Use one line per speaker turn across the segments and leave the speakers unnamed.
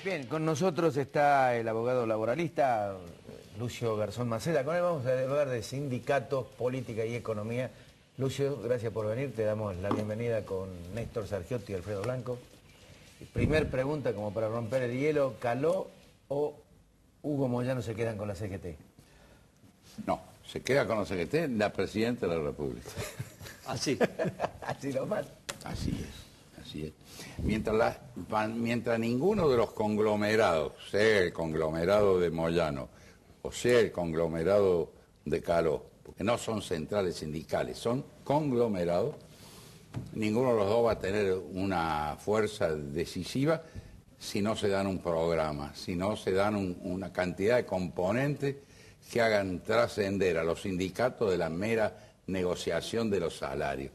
Bien, con nosotros está el abogado laboralista Lucio Garzón Maceda. Con él vamos a hablar de sindicatos, política y economía. Lucio, gracias por venir. Te damos la bienvenida con Néstor Sargiotti y Alfredo Blanco. Primer pregunta, como para romper el hielo: ¿Caló o Hugo Moyano se quedan con la CGT?
No, se queda con la CGT la Presidenta de la República.
Así.
Así nomás.
Así es, así es. Mientras ninguno de los conglomerados, sea el conglomerado de Moyano o sea el conglomerado de Caló, porque no son centrales sindicales, son conglomerados, ninguno de los dos va a tener una fuerza decisiva si no se dan un programa, si no se dan una cantidad de componentes que hagan trascender a los sindicatos de la mera negociación de los salarios.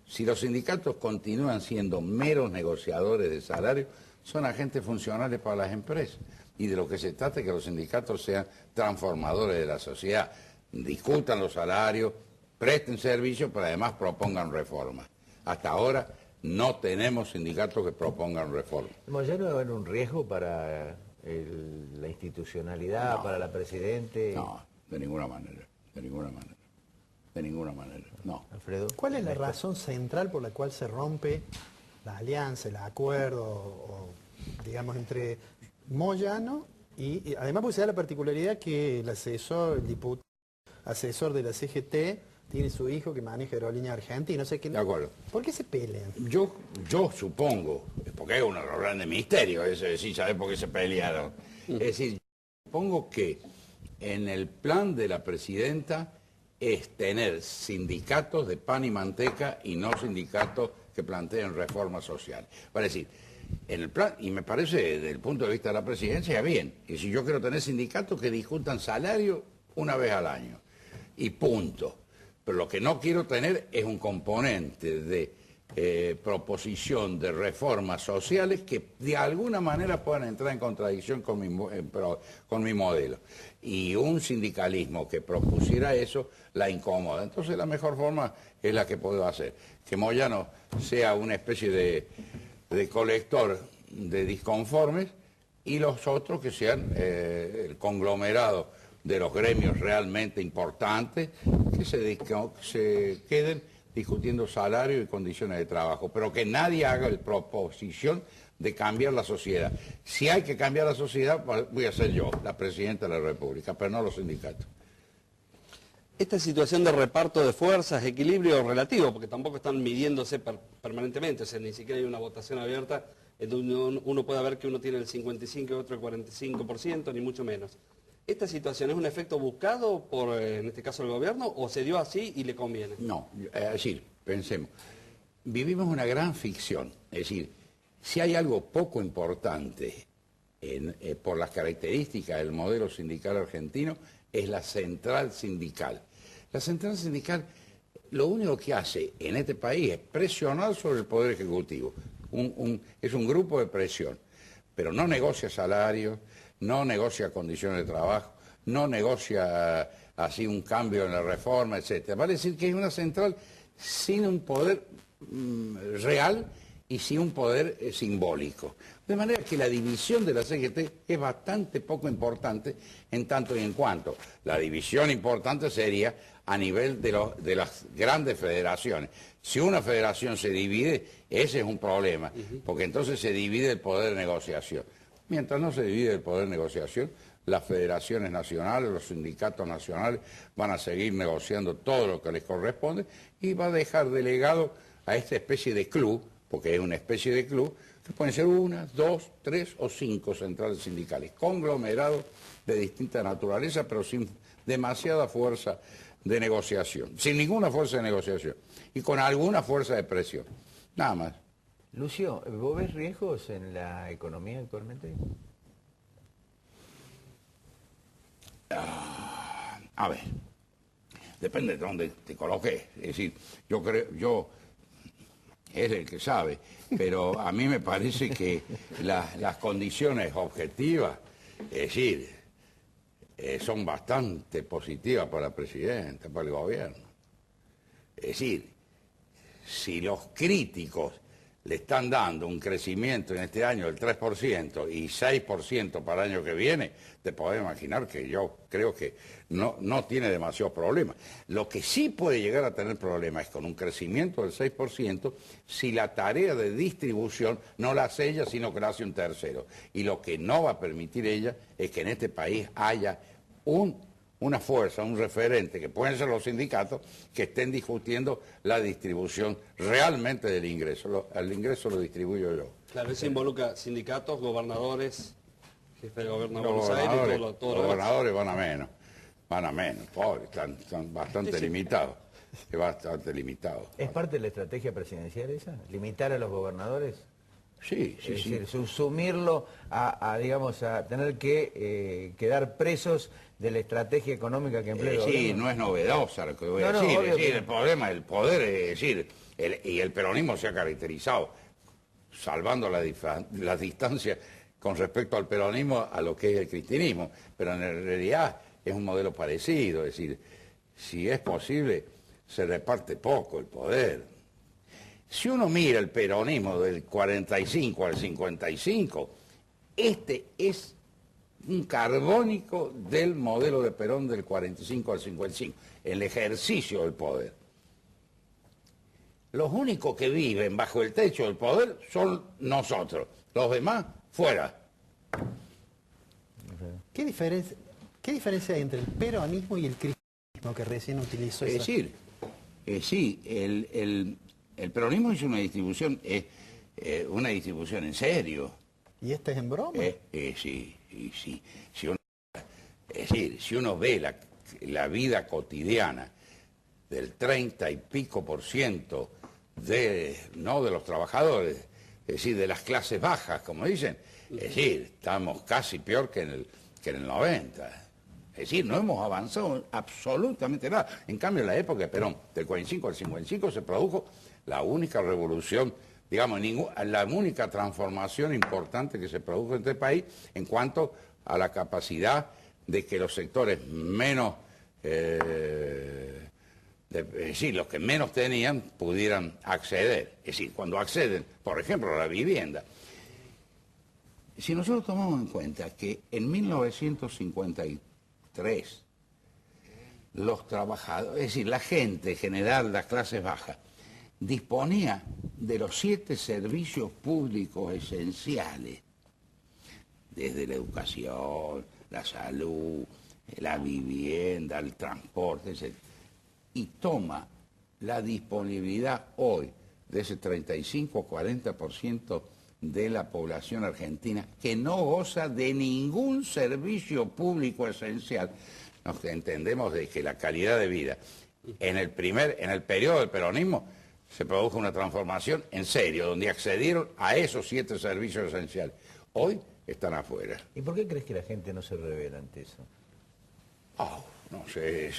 Si los sindicatos continúan siendo meros negociadores de salarios, son agentes funcionales para las empresas. Y de lo que se trata es que los sindicatos sean transformadores de la sociedad, discutan los salarios, presten servicios, pero además propongan reformas. Hasta ahora no tenemos sindicatos que propongan reformas.
¿Moyano va a haber un riesgo para la institucionalidad, para la Presidente?
No, de ninguna manera, de ninguna manera. De ninguna manera, no.
Alfredo.
¿Cuál es la razón central por la cual se rompe la alianza, el acuerdo, digamos, entre Moyano y además porque se da la particularidad que el asesor, el diputado, asesor de la CGT, tiene su hijo que maneja Aerolínea Argentina, no sé qué.
De acuerdo.
¿Por qué se pelean?
Yo supongo, porque es un grande misterio, eso es decir, ¿sabes por qué se pelearon? Es decir, supongo que en el plan de la Presidenta es tener sindicatos de pan y manteca y no sindicatos que planteen reformas sociales. Es decir, en el plan, y me parece desde el punto de vista de la Presidencia bien, y si yo quiero tener sindicatos que discutan salario una vez al año, y punto. Pero lo que no quiero tener es un componente de proposición de reformas sociales que de alguna manera puedan entrar en contradicción con mi modelo. Y un sindicalismo que propusiera eso la incomoda. Entonces la mejor forma es la que puedo hacer. Que Moyano sea una especie de colector de disconformes y los otros que sean el conglomerado de los gremios realmente importantes que se queden discutiendo salario y condiciones de trabajo, pero que nadie haga la proposición de cambiar la sociedad. Si hay que cambiar la sociedad, voy a ser yo, la Presidenta de la República, pero no los sindicatos.
Esta situación de reparto de fuerzas, equilibrio relativo, porque tampoco están midiéndose permanentemente, o sea, ni siquiera hay una votación abierta, en donde uno puede ver que uno tiene el 55 y otro el 45%, ni mucho menos. ¿Esta situación es un efecto buscado por, en este caso, el gobierno, o se dio así y le conviene?
No, es decir, pensemos, vivimos una gran ficción, es decir, si hay algo poco importante por las características del modelo sindical argentino, es la central sindical. La central sindical lo único que hace en este país es presionar sobre el Poder Ejecutivo, es un grupo de presión, pero no negocia salarios, no negocia condiciones de trabajo, no negocia así un cambio en la reforma, etc. Vale decir que es una central sin un poder real y sin un poder simbólico. De manera que la división de la CGT es bastante poco importante en tanto y en cuanto. La división importante sería a nivel de las grandes federaciones. Si una federación se divide, ese es un problema, porque entonces se divide el poder de negociación. Mientras no se divide el poder de negociación, las federaciones nacionales, los sindicatos nacionales van a seguir negociando todo lo que les corresponde y va a dejar delegado a esta especie de club, porque es una especie de club, que pueden ser 1, 2, 3 o 5 centrales sindicales, conglomerados de distinta naturaleza, pero sin demasiada fuerza de negociación, sin ninguna fuerza de negociación y con alguna fuerza de presión, nada más.
Lucio, ¿vos ves riesgos en la economía actualmente?
A ver, depende de dónde te coloques. Es decir, es el que sabe, pero a mí me parece que las condiciones objetivas, es decir, son bastante positivas para la Presidenta, para el gobierno. Es decir, si los críticos le están dando un crecimiento en este año del 3% y 6% para el año que viene, te podés imaginar que yo creo que no tiene demasiados problemas. Lo que sí puede llegar a tener problemas es con un crecimiento del 6% si la tarea de distribución no la hace ella, sino que la hace un tercero. Y lo que no va a permitir ella es que en este país haya una fuerza, un referente, que pueden ser los sindicatos, que estén discutiendo la distribución realmente del ingreso. El ingreso lo distribuyo yo.
Claro, eso involucra sindicatos, gobernadores, jefe de gobierno de
Los
Buenos Aires,
gobernadores,
todo
los
lo demás.
gobernadores van a menos, pobres, están bastante limitados, bastante limitados.
¿Es parte de la estrategia presidencial esa? ¿Limitar a los gobernadores?
Sí, sí,
Es
sí.
decir, sumirlo digamos, a tener que quedar presos de la estrategia económica que emplea el
Sí,
gobierno.
no es novedosa lo que voy a
No,
decir.
obvio
Es decir,
que-
el problema del poder, es decir, y el peronismo se ha caracterizado, salvando las distancias con respecto al peronismo a lo que es el cristianismo, pero en realidad es un modelo parecido, es decir, si es posible, se reparte poco el poder. Si uno mira el peronismo del 45 al 55, este es un carbónico del modelo de Perón del 45 al 55, el ejercicio del poder. Los únicos que viven bajo el techo del poder son nosotros, los demás fuera.
¿Qué diferencia hay entre el peronismo y el cristianismo que recién utilizó
Es
esa?
decir, sí, el peronismo es una distribución en serio.
¿Y esta es en broma?
Sí, sí. Es decir, si uno ve la vida cotidiana del 30 y pico por ciento no de los trabajadores, es decir, de las clases bajas, como dicen, es decir, estamos casi peor que en el 90. Es decir, no hemos avanzado absolutamente nada. En cambio, en la época de Perón, del 45 al 55, se produjo la única revolución, digamos, la única transformación importante que se produjo en este país en cuanto a la capacidad de que los sectores menos, es decir, los que menos tenían pudieran acceder. Es decir, cuando acceden, por ejemplo, a la vivienda. Si nosotros tomamos en cuenta que en 1953 los trabajadores, es decir, la gente general, las clases bajas, disponía de los 7 servicios públicos esenciales, desde la educación, la salud, la vivienda, el transporte, etc. Y toma la disponibilidad hoy de ese 35 o 40% de la población argentina que no goza de ningún servicio público esencial. Nos entendemos de que la calidad de vida en el periodo del peronismo se produjo una transformación en serio, donde accedieron a esos 7 servicios esenciales. Hoy están afuera.
¿Y por qué crees que la gente no se revela ante eso?
No sé,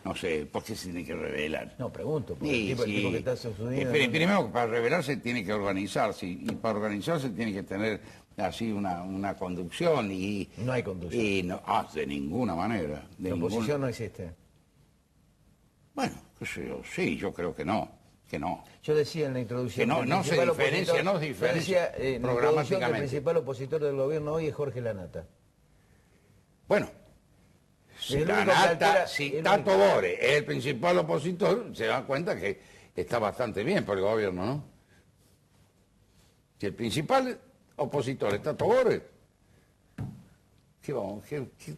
no sé, ¿por qué se tiene que revelar?
No, pregunto, porque
Sí,
el tipo que está sucediendo...
Primero, para revelarse tiene que organizarse, y para organizarse tiene que tener así una conducción y...
No hay conducción.
Y no, de ninguna manera.
La oposición no existe.
Bueno, qué sé yo, sí, yo creo que no.
Yo decía en la introducción...
Que no
el
se
principal
diferencia,
opositor-
no se diferencia
yo decía en la introducción que el
programáticamente.
principal opositor del gobierno hoy es Jorge Lanata.
Bueno,
Es
si
el único que
Lanata,
altera-
si
el
Tato
único.
Bores es el principal opositor, se dan cuenta que está bastante bien por el gobierno, ¿no? Si el principal opositor es Tato Bores,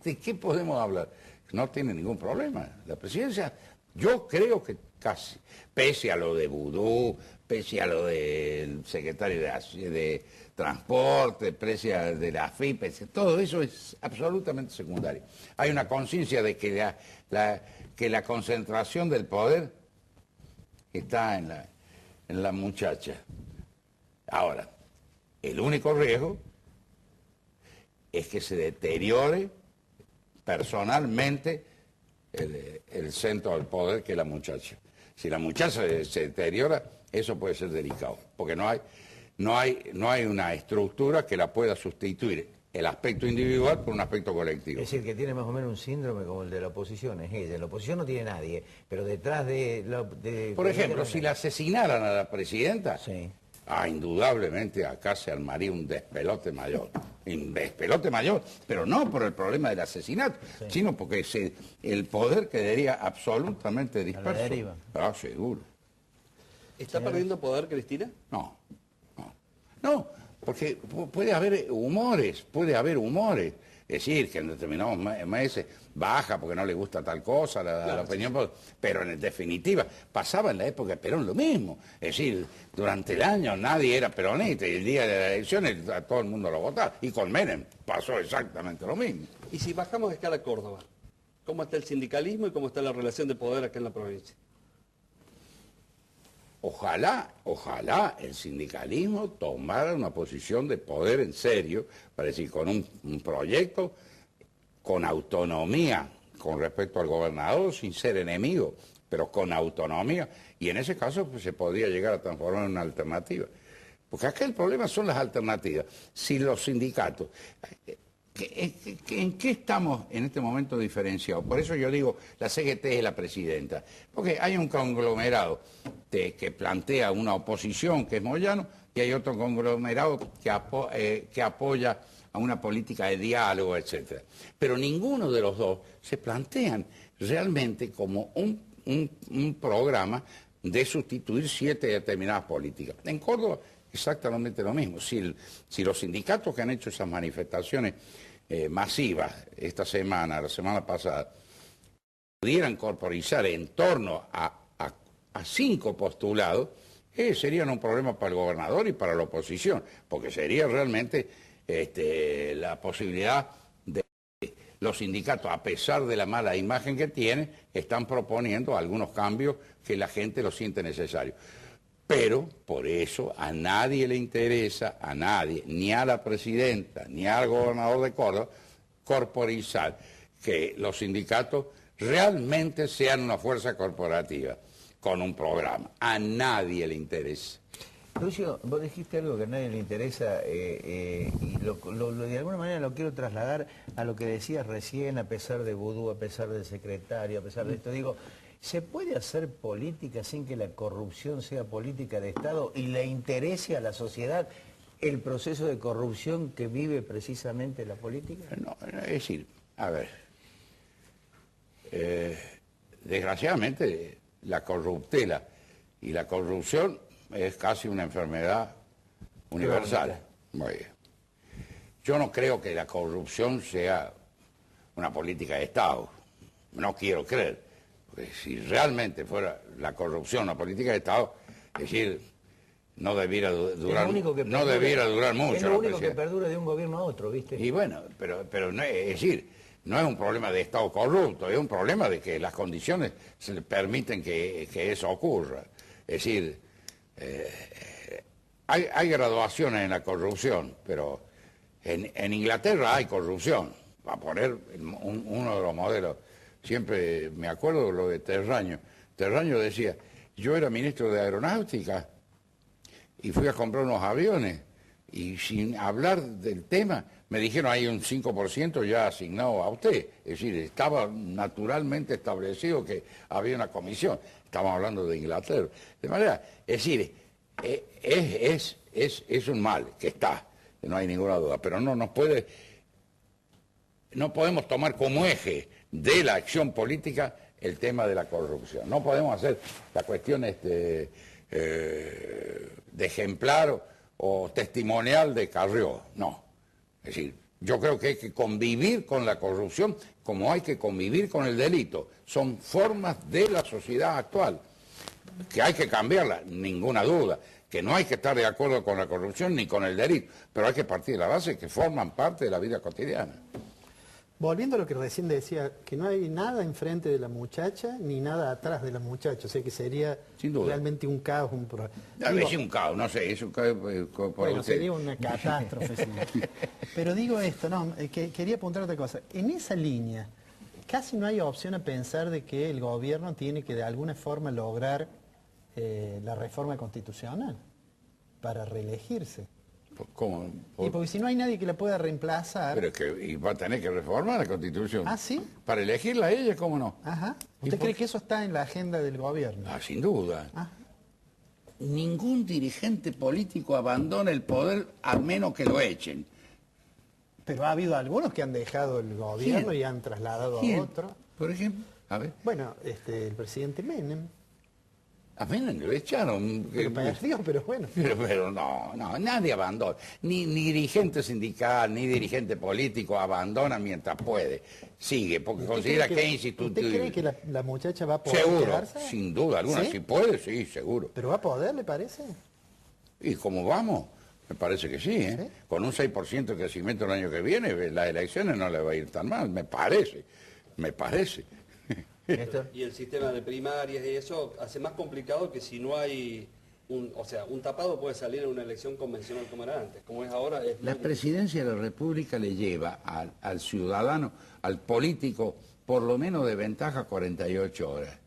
¿de qué podemos hablar? No tiene ningún problema. La presidencia, yo creo que casi, pese a lo de Vudú, pese a lo del secretario de Transporte, pese a de la FIP, todo eso es absolutamente secundario. Hay una conciencia de que la concentración del poder está en la muchacha. Ahora, el único riesgo es que se deteriore personalmente el centro del poder, que es la muchacha. Si la muchacha se deteriora, eso puede ser delicado, porque no hay una estructura que la pueda sustituir el aspecto individual por un aspecto colectivo.
Es decir, que tiene más o menos un síndrome como el de la oposición, es ella. La oposición no tiene nadie, pero detrás de...
Por ejemplo, si la asesinaran a la presidenta,
Sí.
indudablemente acá se armaría un despelote mayor. Un despelote mayor, pero no por el problema del asesinato, sino porque el poder quedaría absolutamente disperso.
deriva.
Ah, seguro.
¿Está perdiendo poder, Cristina?
No, no, porque puede haber humores. Es decir, que en determinados meses baja porque no le gusta tal cosa, la opinión, pero en definitiva pasaba en la época de Perón lo mismo. Es decir, durante el año nadie era peronista y el día de las elecciones a todo el mundo lo votaba. Y con Menem pasó exactamente lo mismo.
Y si bajamos a escala Córdoba, ¿cómo está el sindicalismo y cómo está la relación de poder acá en la provincia?
Ojalá el sindicalismo tomara una posición de poder en serio, para decir, con un proyecto, con autonomía con respecto al gobernador, sin ser enemigo, pero con autonomía, y en ese caso pues, se podría llegar a transformar en una alternativa. Porque acá el problema son las alternativas. Si los sindicatos... ¿En qué estamos en este momento diferenciados? Por eso yo digo, la CGT es la presidenta. Porque hay un conglomerado que plantea una oposición, que es Moyano, y hay otro conglomerado que apoya a una política de diálogo, etc. Pero ninguno de los dos se plantean realmente como un programa de sustituir 7 determinadas políticas. En Córdoba exactamente lo mismo. Si los sindicatos que han hecho esas manifestaciones masivas esta semana, la semana pasada, pudieran corporizar en torno a 5 postulados, serían un problema para el gobernador y para la oposición, porque sería realmente la posibilidad de que los sindicatos, a pesar de la mala imagen que tienen, están proponiendo algunos cambios que la gente lo siente necesario. Pero por eso a nadie le interesa, a nadie, ni a la presidenta, ni al gobernador de Córdoba, corporizar que los sindicatos realmente sean una fuerza corporativa con un programa. A nadie le interesa.
Lucio, vos dijiste algo que a nadie le interesa y de alguna manera lo quiero trasladar a lo que decías recién, a pesar de Vudú, a pesar del secretario, a pesar de esto. Digo, ¿se puede hacer política sin que la corrupción sea política de Estado y le interese a la sociedad el proceso de corrupción que vive precisamente la política?
No, es decir, a ver, desgraciadamente la corruptela y la corrupción es casi una enfermedad universal. Muy bien. Yo no creo que la corrupción sea una política de Estado. No quiero creer. Porque si realmente fuera la corrupción una política de Estado, es decir, no debiera durar mucho.
Es lo único que perdura de un gobierno a otro, ¿viste?
Y bueno, pero no, es decir, no es un problema de Estado corrupto, es un problema de que las condiciones se le permiten que eso ocurra. Es decir, hay graduaciones en la corrupción, pero en Inglaterra hay corrupción. Va a poner uno de los modelos. Siempre me acuerdo lo de Terraño. Terraño decía, yo era ministro de Aeronáutica y fui a comprar unos aviones y sin hablar del tema me dijeron hay un 5% ya asignado a usted. Es decir, estaba naturalmente establecido que había una comisión. Estamos hablando de Inglaterra. De manera, es decir, es un mal que está, no hay ninguna duda, pero no podemos tomar como eje de la acción política el tema de la corrupción. No podemos hacer la cuestión de ejemplar o testimonial de Carrió, no. Es decir, yo creo que hay que convivir con la corrupción como hay que convivir con el delito. Son formas de la sociedad actual, que hay que cambiarla, ninguna duda, que no hay que estar de acuerdo con la corrupción ni con el delito, pero hay que partir de la base que forman parte de la vida cotidiana.
Volviendo a lo que recién decía, que no hay nada enfrente de la muchacha ni nada atrás de la muchacha, o sea que sería realmente un caos.
Es un caos, no sé, es un caos
bueno, sería una catástrofe. Sí. Pero digo esto, quería apuntar otra cosa. En esa línea, casi no hay opción a pensar de que el gobierno tiene que de alguna forma lograr la reforma constitucional para reelegirse.
¿Cómo?
Y porque si no hay nadie que la pueda reemplazar...
Pero es que va a tener que reformar la Constitución.
¿Ah, sí?
Para elegirla a ella, ¿cómo no?
Ajá. ¿Usted cree que eso está en la agenda del gobierno?
Ah, sin duda.
Ajá.
ningún dirigente político abandona el poder a menos que lo echen.
Pero ha habido algunos que han dejado el gobierno
¿Quién?
y han trasladado
¿Quién?
a otro.
Por ejemplo, a ver,
Bueno, el presidente Menem.
a Menem lo echaron.
Pero perdió, pero bueno.
Pero no, nadie abandona. Ni dirigente sindical, ni dirigente político abandona mientras puede. Sigue, porque considera que es institutivo.
¿Usted cree que la muchacha va a poder
Seguro,
quedarse?
sin duda alguna.
¿Sí?
Si puede, sí, seguro.
¿Pero va a poder, le parece?
¿Y cómo vamos? Me parece que sí, ¿eh?
¿Sí?
Con un 6% de crecimiento el año que viene, las elecciones no le va a ir tan mal, me parece.
Néstor.
Y el sistema de primarias y eso hace más complicado que si no hay un tapado puede salir en una elección convencional como era antes. Como es ahora, es
La presidencia de la República le lleva al ciudadano, al político, por lo menos de ventaja 48 horas.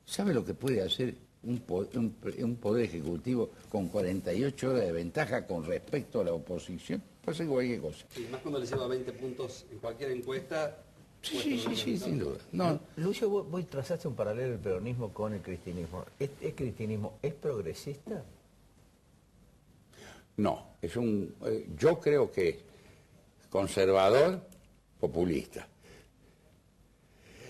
¿Sabe lo que puede hacer un poder ejecutivo con 48 horas de ventaja con respecto a la oposición? Puede ser cualquier cosa.
Sí, más cuando le lleva 20 puntos en cualquier encuesta.
Sí, sin duda. No,
Lucio, vos trazaste un paralelo del peronismo con el cristianismo. ¿Este cristianismo es progresista?
no, yo creo que es conservador, populista.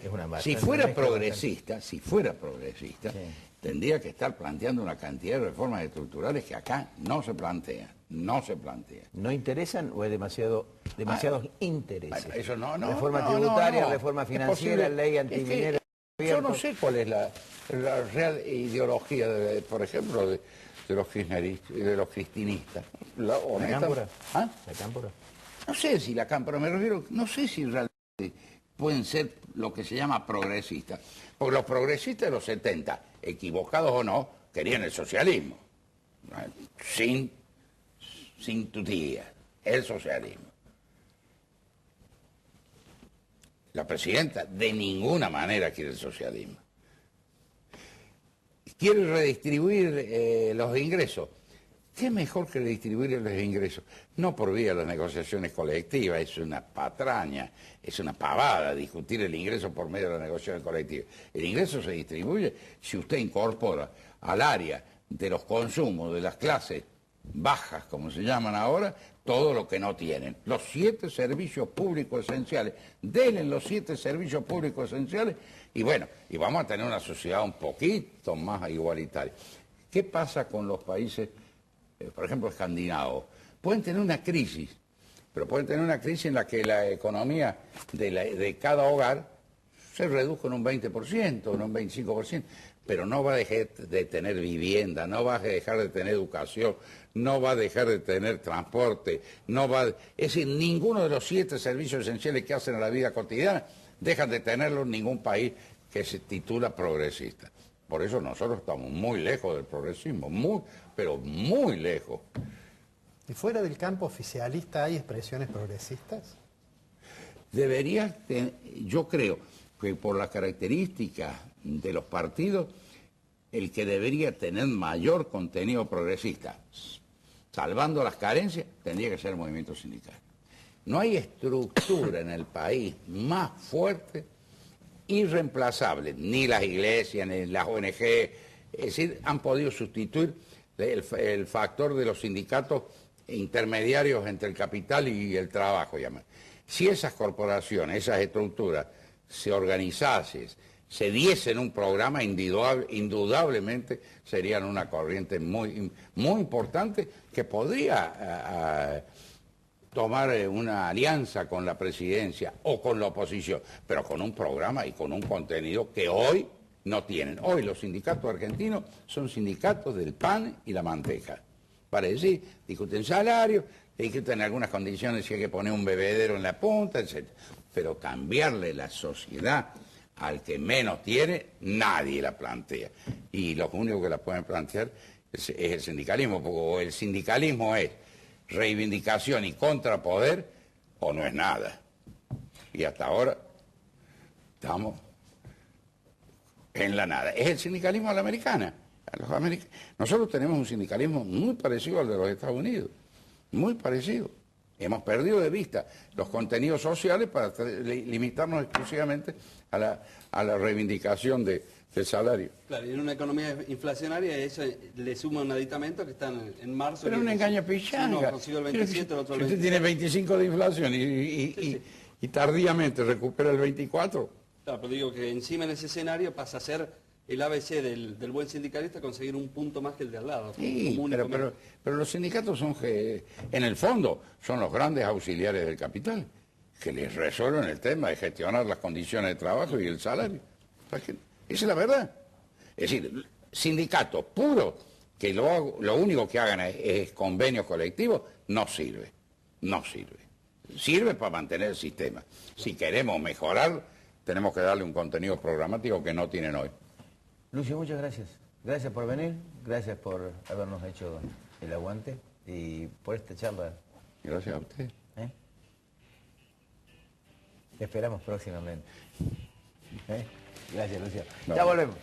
Es una
Si
bastante
fuera
mezcla
progresista,
Sí.
tendría que estar planteando una cantidad de reformas estructurales que acá no se plantean.
¿No interesan o es demasiados intereses?
Bueno, eso no.
Reforma tributaria,
no.
reforma
Es
financiera,
posible.
ley
Es
antiminera.
que yo no sé cuál es la real ideología, por ejemplo, de los kirchneristas, de los cristinistas.
¿La cámpora?
¿Ah?
¿La cámpora?
No sé si la cámpora, me refiero, no sé si realmente pueden ser lo que se llama progresistas. Porque los progresistas de los 70, equivocados o no, querían el socialismo. Sin tutía, el socialismo. La presidenta de ninguna manera quiere el socialismo. Quiere redistribuir los ingresos. ¿Qué mejor que redistribuir los ingresos? No por vía de las negociaciones colectivas, es una patraña, es una pavada discutir el ingreso por medio de las negociaciones colectivas. El ingreso se distribuye si usted incorpora al área de los consumos de las clases bajas, como se llaman ahora, todo lo que no tienen. Los 7 servicios públicos esenciales. Denle los 7 servicios públicos esenciales y bueno, y vamos a tener una sociedad un poquito más igualitaria. ¿Qué pasa con los países, por ejemplo, escandinavos? Pueden tener una crisis, pero pueden tener una crisis en la que la economía de cada hogar se reduzca en un 20%, en un 25%, pero no va a dejar de tener vivienda, no va a dejar de tener educación, no va a dejar de tener transporte, es decir, ninguno de los 7 servicios esenciales que hacen a la vida cotidiana dejan de tenerlo en ningún país que se titula progresista. Por eso nosotros estamos muy lejos del progresismo, pero muy lejos.
¿Y fuera del campo oficialista hay expresiones progresistas?
Yo creo que por las características de los partidos, el que debería tener mayor contenido progresista, salvando las carencias, tendría que ser el movimiento sindical. No hay estructura en el país más fuerte, irreemplazable, ni las iglesias, ni las ONG, es decir, han podido sustituir el factor de los sindicatos intermediarios entre el capital y el trabajo. Si esas corporaciones, esas estructuras se organizasen, se diesen un programa, indudablemente serían una corriente muy importante que podría tomar una alianza con la presidencia o con la oposición, pero con un programa y con un contenido que hoy no tienen. Hoy los sindicatos argentinos son sindicatos del pan y la manteca. Para decir, discuten salarios, discuten algunas condiciones si hay que poner un bebedero en la punta, etc. Pero cambiarle la sociedad al que menos tiene, nadie la plantea. Y los únicos que la pueden plantear es el sindicalismo, porque o el sindicalismo es reivindicación y contrapoder, o no es nada. Y hasta ahora estamos en la nada. Es el sindicalismo a la americana. Nosotros tenemos un sindicalismo muy parecido al de los Estados Unidos, muy parecido. Hemos perdido de vista los contenidos sociales para limitarnos exclusivamente a la reivindicación de el salario.
Claro, y en una economía inflacionaria eso le suma un aditamento que está en marzo.
Pero una engaña pichanga.
Uno consiguió el 27, el otro el
Si
27.
usted tiene 25 de inflación y tardíamente recupera el 24.
Claro, pero digo que encima en ese escenario pasa a ser el ABC del buen sindicalista conseguir un punto más que el de al lado.
Sí,
como único menos.
pero los sindicatos son, en el fondo, son los grandes auxiliares del capital, que les resuelven el tema de gestionar las condiciones de trabajo y el salario. Esa es la verdad. Es decir, sindicatos puros, que lo único que hagan es convenios colectivos, no sirve. No sirve. Sirve para mantener el sistema. Si queremos mejorar, tenemos que darle un contenido programático que no tienen hoy.
Lucio, muchas gracias. Gracias por venir, gracias por habernos hecho el aguante y por esta charla.
Gracias a usted.
Te esperamos próximamente. Gracias, Lucio.
No.
Ya volvemos.